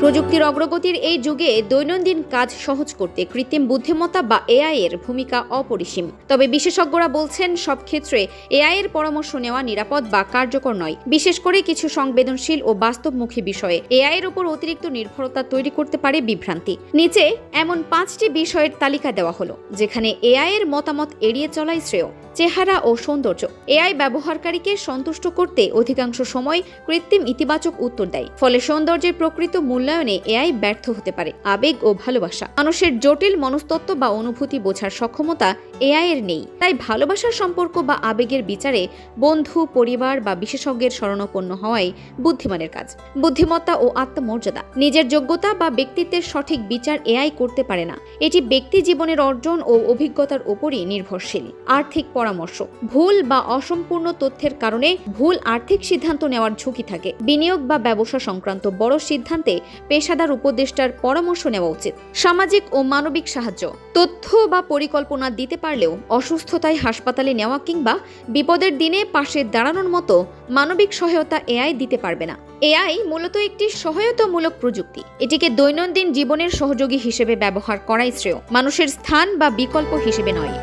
প্রযুক্তির অগ্রগতির এই যুগে দৈনন্দিন কাজ সহজ করতে কৃত্রিম বুদ্ধিমত্তা বা এআই এর ভূমিকা অপরিসীম। তবে বিশেষজ্ঞরা বলছেন, সব ক্ষেত্রে এআই এর পরামর্শ নেওয়া নিরাপদ বা কার্যকর নয়। বিশেষ করে কিছু সংবেদনশীল ও বাস্তবমুখী বিষয়ে এআই এর উপর অতিরিক্ত নির্ভরতা তৈরি করতে পারে বিভ্রান্তি। নিচে এমন 5টি বিষয়ের তালিকা দেওয়া হলো যেখানে এআই এর মতামত এড়িয়ে চলাই শ্রেয়। চেহারা ও সৌন্দর্য। এআই ব্যবহারকারীকে সন্তুষ্ট করতে অধিকাংশ সময় কৃত্রিম ইতিবাচক উত্তর দেয়, ফলে সৌন্দর্যের প্রকৃত মূল্যায়নে এআই ব্যর্থ হতে পারে। আবেগ ও ভালোবাসা। মানুষের জটিল মনস্তত্ত্ব বা অনুভূতি বোঝার সক্ষমতা এআই এর নেই, তাই ভালোবাসার সম্পর্ক বা আবেগের বিচারে বন্ধু, পরিবার বা বিশেষজ্ঞের শরণাপন্ন হওয়াই বুদ্ধিমানের কাজ। বুদ্ধিমত্তা ও আত্মমর্যাদা। নিজের যোগ্যতা বা ব্যক্তিত্বের সঠিক বিচার এআই করতে পারে না, এটি ব্যক্তি জীবনের অর্জন ও অভিজ্ঞতার উপরই নির্ভরশীল। আর্থিক পরামর্শ। ভুল বা অসম্পূর্ণ তথ্যের কারণে ভুল আর্থিক সিদ্ধান্ত নেওয়ার ঝুঁকি থাকে। বিনিয়োগ বা ব্যবসা সংক্রান্ত বড় সিদ্ধান্তে পেশাদার উপদেষ্টার পরামর্শ নেওয়া উচিত। সামাজিক ও মানবিক সাহায্য। তথ্য বা পরিকল্পনা দিতে পারলেও অসুস্থতায় হাসপাতালে নেওয়া কিংবা বিপদের দিনে পাশে দাঁড়ানোর মতো মানবিক সহায়তা এআই দিতে পারবে না। এআই মূলত একটি সহায়তামূলক প্রযুক্তি। এটিকে দৈনন্দিন জীবনের সহযোগী হিসেবে ব্যবহার করাই শ্রেয়, মানুষের স্থান বা বিকল্প হিসেবে নয়।